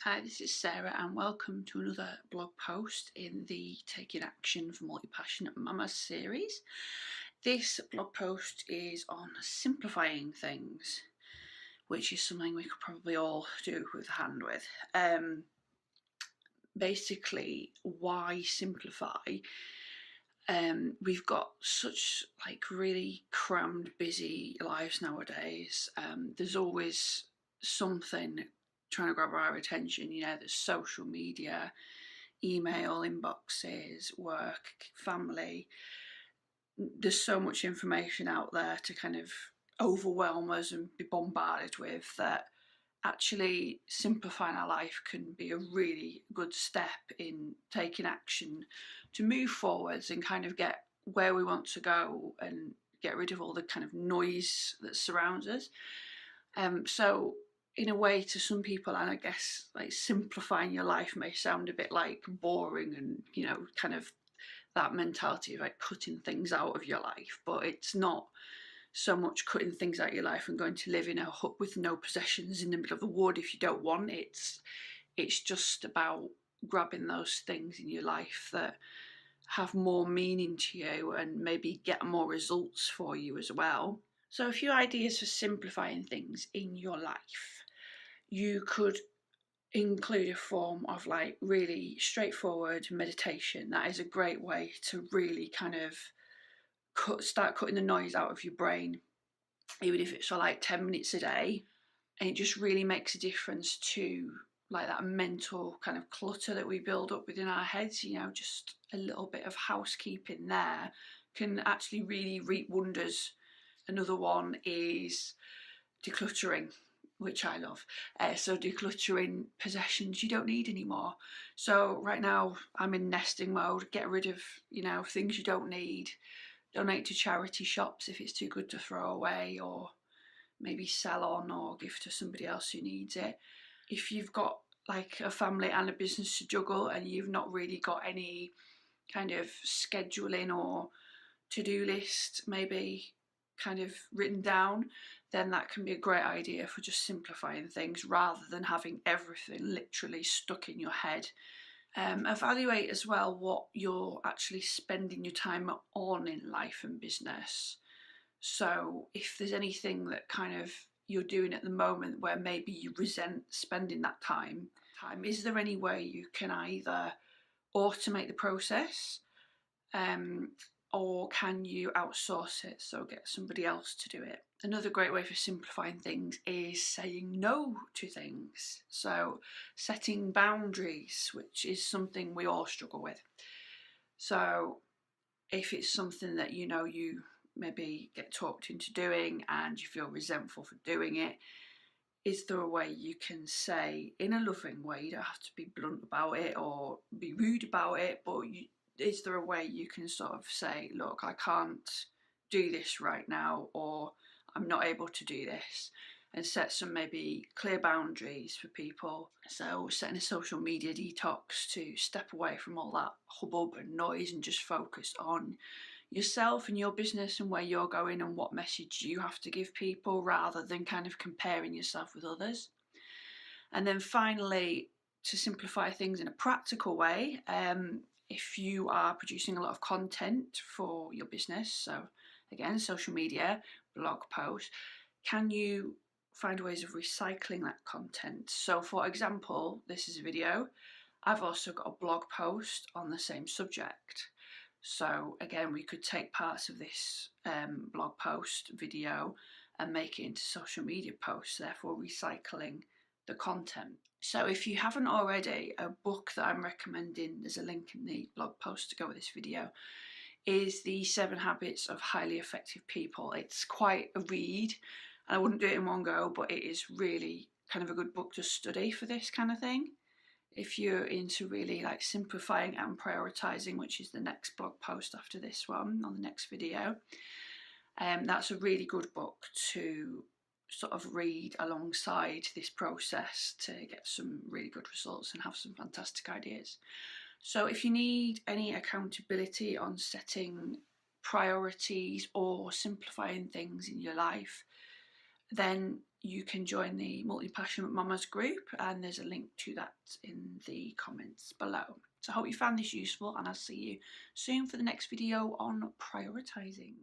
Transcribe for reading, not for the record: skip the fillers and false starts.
Hi, this is Sarah and welcome to another blog post in the Taking Action for Multipassionate Mamas series. This blog post is on simplifying things, which is something we could probably all do with a hand with. Basically, why simplify? We've got such really crammed, busy lives nowadays. There's always something trying to grab our attention. There's social media, email inboxes, work, family. There's so much information out there to kind of overwhelm us and be bombarded with that actually simplifying our life can be a really good step in taking action to move forwards and kind of get where we want to go and get rid of all the kind of noise that surrounds us. So in a way, to some people, and I guess like simplifying your life may sound a bit like boring and kind of that mentality of like cutting things out of your life, but it's not so much cutting things out of your life and going to live in a hut with no possessions in the middle of the wood if you don't want. It's just about grabbing those things in your life that have more meaning to you and maybe get more results for you as well. So a few ideas for simplifying things in your life. You could include a form of like really straightforward meditation. That is a great way to really kind of start cutting the noise out of your brain, even if it's for like 10 minutes a day. And it just really makes a difference to like that mental kind of clutter that we build up within our heads. Just a little bit of housekeeping there can actually really reap wonders. Another one is decluttering, which I love. So decluttering possessions you don't need anymore. So right now I'm in nesting mode. Get rid of things you don't need. Donate to charity shops if it's too good to throw away, or maybe sell on or give to somebody else who needs it. If you've got like a family and a business to juggle and you've not really got any kind of scheduling or to-do list maybe kind of written down, then that can be a great idea for just simplifying things rather than having everything literally stuck in your head. Evaluate as well what you're actually spending your time on in life and business. So if there's anything that kind of you're doing at the moment where maybe you resent spending that time, is there any way you can either automate the process, or can you outsource it, so get somebody else to do it? Another great way for simplifying things is saying no to things. So setting boundaries, which is something we all struggle with. So if it's something that you maybe get talked into doing and you feel resentful for doing it, is there a way you can say in a loving way, you don't have to be blunt about it or be rude about it, but is there a way you can sort of say, look, I can't do this right now, or I'm not able to do this, and set some maybe clear boundaries for people. So setting a social media detox to step away from all that hubbub and noise and just focus on yourself and your business and where you're going and what message you have to give people, rather than kind of comparing yourself with others. And then finally, to simplify things in a practical way, if you are producing a lot of content for your business, so again, social media, blog posts, can you find ways of recycling that content? So for example, this is a video. I've also got a blog post on the same subject. So again, we could take parts of this blog post video and make it into social media posts, therefore recycling the content. So if you haven't already, a book that I'm recommending, there's a link in the blog post to go with this video, is The 7 Habits of Highly Effective People. It's quite a read, and I wouldn't do it in one go, but it is really kind of a good book to study for this kind of thing. If you're into really like simplifying and prioritizing, which is the next blog post after this one on the next video, that's a really good book to sort of read alongside this process to get some really good results and have some fantastic ideas. So if you need any accountability on setting priorities or simplifying things in your life, then you can join the Multipassionate Mamas group, and there's a link to that in the comments below. So I hope you found this useful, and I'll see you soon for the next video on prioritising.